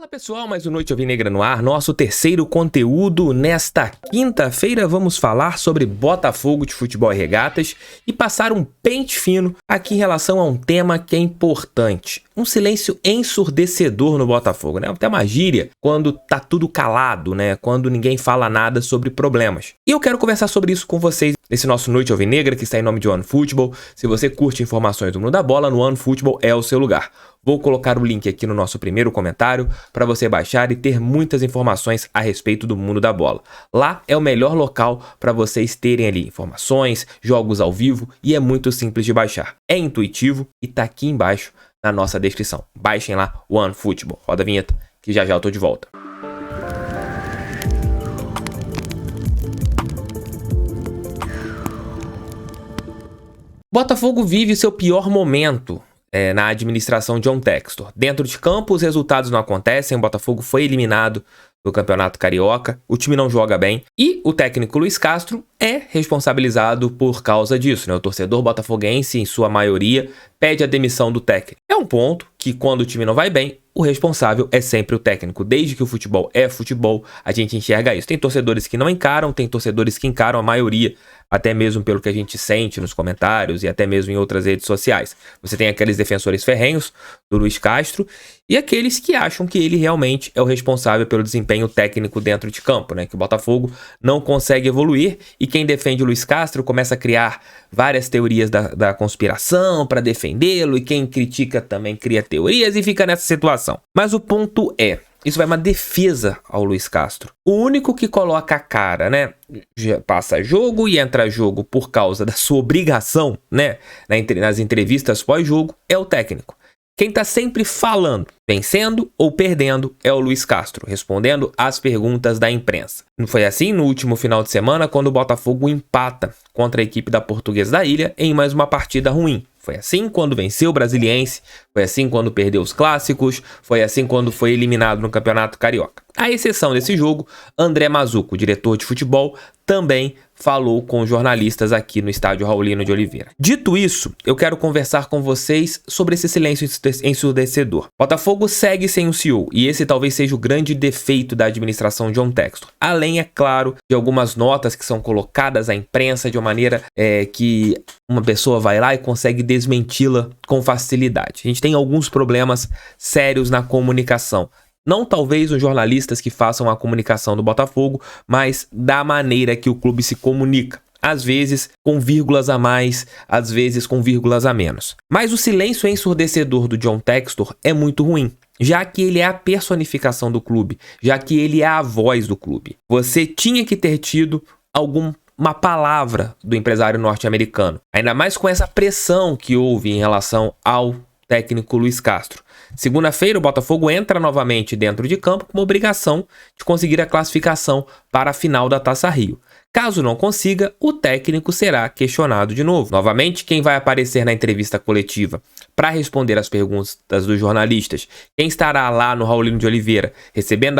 Fala pessoal, mais um Noite Alvinegra no ar, nosso terceiro conteúdo. Nesta quinta-feira vamos falar sobre Botafogo de Futebol e Regatas e passar um pente fino aqui em relação a um tema que é importante. Um silêncio ensurdecedor no Botafogo, né? Até uma gíria quando tá tudo calado, né? Quando ninguém fala nada sobre problemas. E eu quero conversar sobre isso com vocês nesse nosso Noite Alvinegra, que está em nome de OneFootball. Se você curte informações do mundo da bola, no OneFootball é o seu lugar. Vou colocar o link aqui no nosso primeiro comentário para você baixar e ter muitas informações a respeito do mundo da bola. Lá é o melhor local para vocês terem ali informações, jogos ao vivo e é muito simples de baixar. É intuitivo e tá aqui embaixo na nossa descrição. Baixem lá o OneFootball. Roda a vinheta que já já eu tô de volta. Botafogo vive seu pior momento na administração John Textor. Dentro de campo, os resultados não acontecem, o Botafogo foi eliminado do Campeonato Carioca, o time não joga bem e o técnico Luiz Castro é responsabilizado por causa disso, né? O torcedor botafoguense, em sua maioria, pede a demissão do técnico. É um ponto que, quando o time não vai bem, o responsável é sempre o técnico. Desde que o futebol é futebol, a gente enxerga isso. Tem torcedores que não encaram, tem torcedores que encaram, a maioria, até mesmo pelo que a gente sente nos comentários e até mesmo em outras redes sociais. Você tem aqueles defensores ferrenhos do Luiz Castro e aqueles que acham que ele realmente é o responsável pelo desempenho técnico dentro de campo, né? Que o Botafogo não consegue evoluir e quem defende o Luiz Castro começa a criar várias teorias da conspiração para defendê-lo e quem critica também cria teorias e fica nessa situação. Mas o ponto é, isso vai uma defesa ao Luiz Castro. O único que coloca a cara, né? Já passa jogo e entra jogo por causa da sua obrigação, né? Nas entrevistas pós-jogo, é o técnico. Quem tá sempre falando, vencendo ou perdendo, é o Luiz Castro, respondendo às perguntas da imprensa. Não foi assim no último final de semana, quando o Botafogo empata contra a equipe da Portuguesa da Ilha em mais uma partida ruim. Foi assim quando venceu o Brasiliense, foi assim quando perdeu os clássicos, foi assim quando foi eliminado no Campeonato Carioca. À exceção desse jogo, André Mazzuco, diretor de futebol, também falou com jornalistas aqui no estádio Raulino de Oliveira. Dito isso, eu quero conversar com vocês sobre esse silêncio ensurdecedor. Botafogo segue sem o CEO e esse talvez seja o grande defeito da administração John Textor. Além, é claro, de algumas notas que são colocadas à imprensa de uma maneira que uma pessoa vai lá e consegue desmenti-la com facilidade. A gente tem alguns problemas sérios na comunicação. Não talvez os jornalistas que façam a comunicação do Botafogo, mas da maneira que o clube se comunica. Às vezes com vírgulas a mais, às vezes com vírgulas a menos. Mas o silêncio ensurdecedor do John Textor é muito ruim, já que ele é a personificação do clube, já que ele é a voz do clube. Você tinha que ter tido uma palavra do empresário norte-americano, ainda mais com essa pressão que houve em relação ao técnico Luiz Castro. Segunda-feira, o Botafogo entra novamente dentro de campo com uma obrigação de conseguir a classificação para a final da Taça Rio. Caso não consiga, o técnico será questionado de novo. Novamente, quem vai aparecer na entrevista coletiva para responder às perguntas dos jornalistas, quem estará lá no Raulino de Oliveira recebendo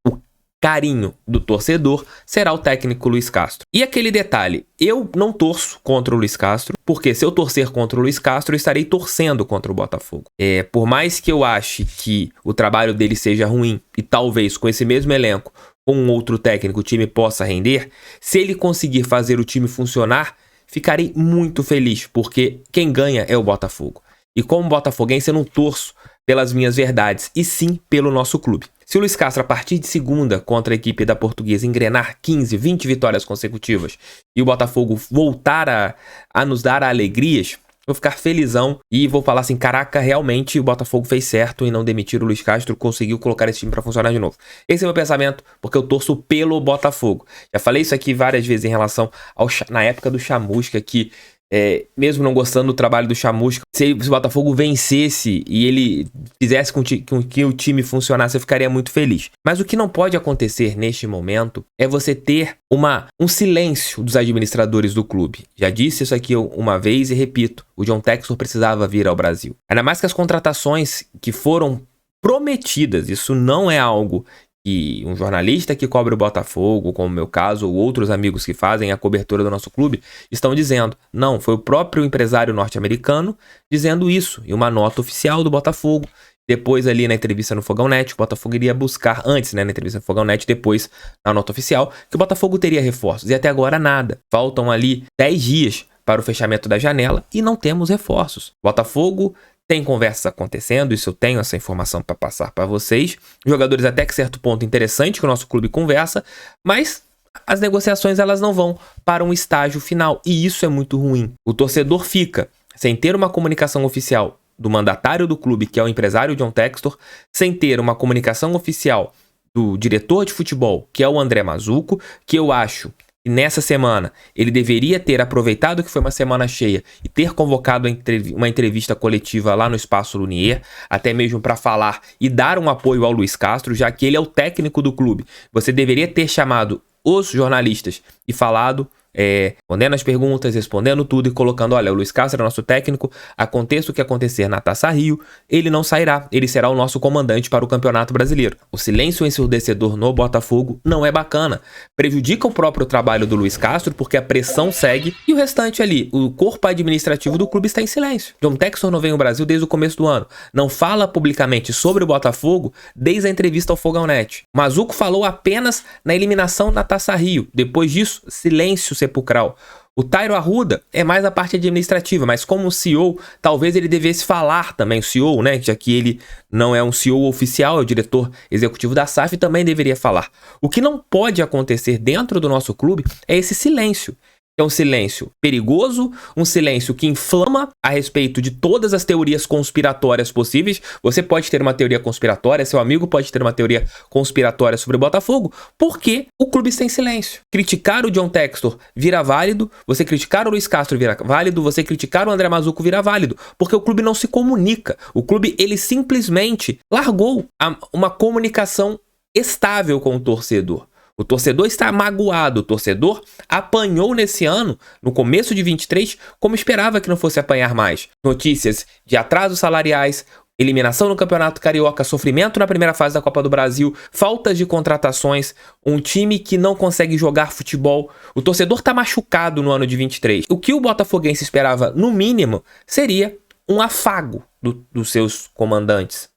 o carinho do torcedor, será o técnico Luiz Castro. E aquele detalhe, eu não torço contra o Luiz Castro, porque se eu torcer contra o Luiz Castro, eu estarei torcendo contra o Botafogo. Por mais que eu ache que o trabalho dele seja ruim, e talvez com esse mesmo elenco, com um outro técnico, o time possa render, se ele conseguir fazer o time funcionar, ficarei muito feliz, porque quem ganha é o Botafogo. E como botafoguense, eu não torço pelas minhas verdades, e sim pelo nosso clube. Se o Luiz Castro, a partir de segunda, contra a equipe da Portuguesa, engrenar 15, 20 vitórias consecutivas e o Botafogo voltar a nos dar alegrias, vou ficar felizão e vou falar assim, caraca, realmente o Botafogo fez certo em não demitir o Luiz Castro, conseguiu colocar esse time para funcionar de novo. Esse é o meu pensamento, porque eu torço pelo Botafogo. Já falei isso aqui várias vezes em relação na época do Chamusca, que mesmo não gostando do trabalho do Chamusca, se o Botafogo vencesse e ele fizesse com que o time funcionasse, eu ficaria muito feliz. Mas o que não pode acontecer neste momento é você ter um silêncio dos administradores do clube. Já disse isso aqui uma vez e repito, o John Textor precisava vir ao Brasil. Ainda mais que as contratações que foram prometidas, isso não é algo que um jornalista que cobre o Botafogo, como o meu caso, ou outros amigos que fazem a cobertura do nosso clube, estão dizendo. Não, foi o próprio empresário norte-americano dizendo isso, em uma nota oficial do Botafogo, depois ali na entrevista no Fogão Net, o Botafogo iria buscar, antes, né, na entrevista no Fogão Net, depois na nota oficial, que o Botafogo teria reforços. E até agora nada. Faltam ali 10 dias para o fechamento da janela e não temos reforços. Botafogo tem conversas acontecendo, isso eu tenho essa informação para passar para vocês. Jogadores até que certo ponto interessante que o nosso clube conversa, mas as negociações elas não vão para um estágio final e isso é muito ruim. O torcedor fica sem ter uma comunicação oficial do mandatário do clube, que é o empresário John Textor, sem ter uma comunicação oficial do diretor de futebol, que é o André Mazzucco, que eu acho que nessa semana ele deveria ter aproveitado que foi uma semana cheia e ter convocado uma entrevista coletiva lá no Espaço Lunier, até mesmo para falar e dar um apoio ao Luiz Castro, já que ele é o técnico do clube. Você deveria ter chamado os jornalistas e falado, respondendo as perguntas, respondendo tudo e colocando, olha, o Luiz Castro é nosso técnico, aconteça o que acontecer na Taça Rio, ele não sairá, ele será o nosso comandante para o Campeonato Brasileiro. O silêncio ensurdecedor no Botafogo não é bacana, prejudica o próprio trabalho do Luiz Castro porque a pressão segue e o restante ali, o corpo administrativo do clube está em silêncio. John Textor não vem ao Brasil desde o começo do ano, não fala publicamente sobre o Botafogo desde a entrevista ao Fogão Net. Mazzucco falou apenas na eliminação da Taça Rio, depois disso, silêncio sepulcral. O Tairo Arruda é mais a parte administrativa, mas como CEO, talvez ele devesse falar também, o CEO, né, já que ele não é um CEO oficial, é o diretor executivo da SAF, também deveria falar. O que não pode acontecer dentro do nosso clube é esse silêncio. É um silêncio perigoso, um silêncio que inflama a respeito de todas as teorias conspiratórias possíveis. Você pode ter uma teoria conspiratória, seu amigo pode ter uma teoria conspiratória sobre o Botafogo, porque o clube está em silêncio. Criticar o John Textor vira válido, você criticar o Luiz Castro vira válido, você criticar o André Mazzucco vira válido, porque o clube não se comunica. O clube, ele simplesmente largou uma comunicação estável com o torcedor. O torcedor está magoado, o torcedor apanhou nesse ano, no começo de 23, como esperava que não fosse apanhar mais. Notícias de atrasos salariais, eliminação no Campeonato Carioca, sofrimento na primeira fase da Copa do Brasil, faltas de contratações, um time que não consegue jogar futebol. O torcedor está machucado no ano de 23. O que o botafoguense esperava, no mínimo, seria um afago dos seus comandantes.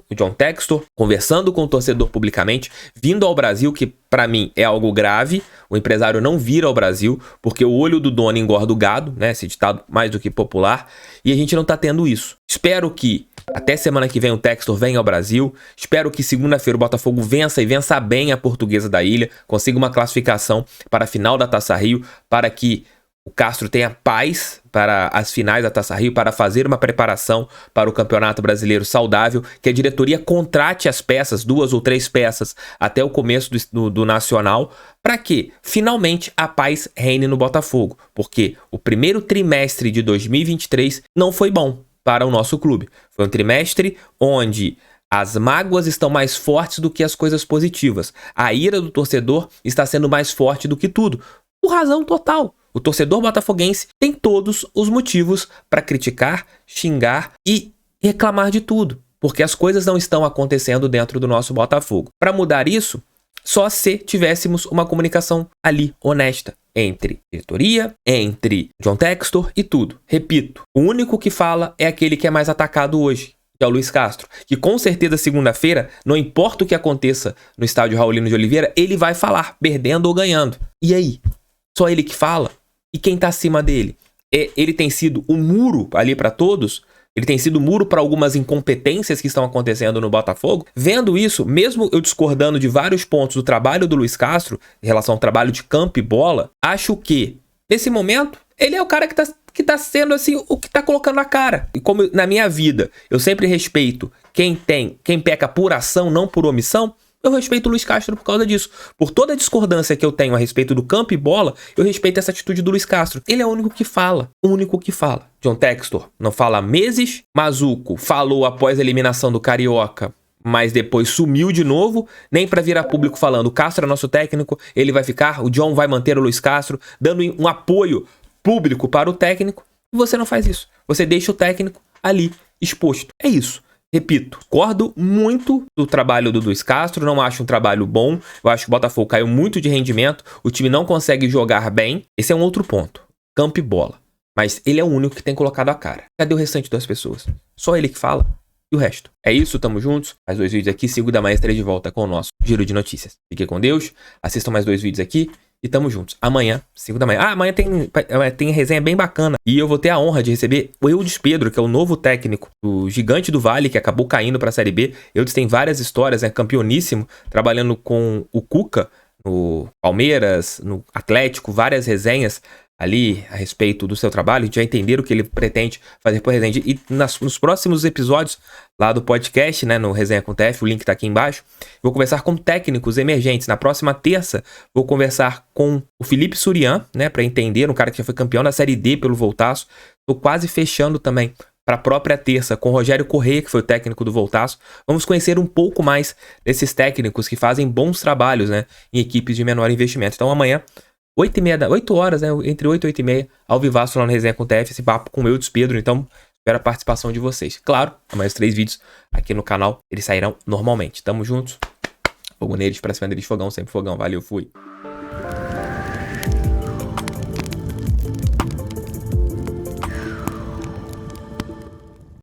O John Textor conversando com o torcedor publicamente, vindo ao Brasil, que para mim é algo grave. O empresário não vir ao Brasil, porque o olho do dono engorda o gado, né? Esse ditado mais do que popular, e a gente não tá tendo isso. Espero que até semana que vem o Textor venha ao Brasil, espero que segunda-feira o Botafogo vença e vença bem a Portuguesa da Ilha, consiga uma classificação para a final da Taça Rio, para que o Castro tenha paz para as finais da Taça Rio, para fazer uma preparação para o Campeonato Brasileiro saudável, que a diretoria contrate as peças, 2 ou 3 peças, até o começo do Nacional, para que finalmente a paz reine no Botafogo, porque o primeiro trimestre de 2023 não foi bom para o nosso clube. Foi um trimestre onde as mágoas estão mais fortes do que as coisas positivas. A ira do torcedor está sendo mais forte do que tudo, por razão total. O torcedor botafoguense tem todos os motivos para criticar, xingar e reclamar de tudo, porque as coisas não estão acontecendo dentro do nosso Botafogo. Para mudar isso, só se tivéssemos uma comunicação ali honesta entre diretoria, entre John Textor e tudo. Repito, o único que fala é aquele que é mais atacado hoje, que é o Luiz Castro, que com certeza segunda-feira, não importa o que aconteça no estádio Raulino de Oliveira, ele vai falar, perdendo ou ganhando. E aí? Só ele que fala? E quem tá acima dele? Ele tem sido o muro ali para todos? Ele tem sido o muro para algumas incompetências que estão acontecendo no Botafogo? Vendo isso, mesmo eu discordando de vários pontos do trabalho do Luiz Castro, em relação ao trabalho de campo e bola, acho que, nesse momento, ele é o cara que tá sendo assim, o que tá colocando a cara. E como na minha vida eu sempre respeito quem peca por ação, não por omissão, eu respeito o Luiz Castro por causa disso. Por toda a discordância que eu tenho a respeito do campo e bola, eu respeito essa atitude do Luiz Castro. Ele é o único que fala. O único que fala. John Textor não fala há meses. Mazzucco falou após a eliminação do Carioca, mas depois sumiu de novo. Nem para vir a público falando, o Castro é nosso técnico, ele vai ficar, o John vai manter o Luiz Castro, dando um apoio público para o técnico. E você não faz isso. Você deixa o técnico ali, exposto. É isso. Repito, discordo muito do trabalho do Luiz Castro, não acho um trabalho bom, eu acho que o Botafogo caiu muito de rendimento, o time não consegue jogar bem, esse é um outro ponto, campo e bola, mas ele é o único que tem colocado a cara. Cadê o restante das pessoas? Só ele que fala? e o resto. É isso, tamo juntos. Mais 2 vídeos aqui, 5 da manhã estarei de volta com o nosso Giro de Notícias. Fique com Deus, assistam mais 2 vídeos aqui e tamo juntos. Amanhã, 5 da manhã. Amanhã tem resenha bem bacana. E eu vou ter a honra de receber o Eudes Pedro, que é o novo técnico do Gigante do Vale, que acabou caindo pra Série B. Eudes tem várias histórias, é campeoníssimo, trabalhando com o Cuca no Palmeiras, no Atlético, várias resenhas ali a respeito do seu trabalho. A gente vai entender o que ele pretende fazer por resenha. E nos próximos episódios lá do podcast, né, no Resenha com TF, o link tá aqui embaixo, vou conversar com técnicos emergentes. Na próxima terça, vou conversar com o Felipe Surian, né, para entender, um cara que já foi campeão da Série D pelo Voltaço. Tô quase fechando também para a própria terça com o Rogério Corrêa, que foi o técnico do Voltaço. Vamos conhecer um pouco mais desses técnicos que fazem bons trabalhos, né, em equipes de menor investimento. Então amanhã 8 horas, né? Entre 8 e 8h30, ao vivaço lá no Resenha com TF, esse papo com o Eudes Pedro. Então, espero a participação de vocês. Claro, amanhã os 3 vídeos aqui no canal, eles sairão normalmente. Tamo juntos. Fogo neles, pra cima deles, fogão, sempre fogão. Valeu, fui.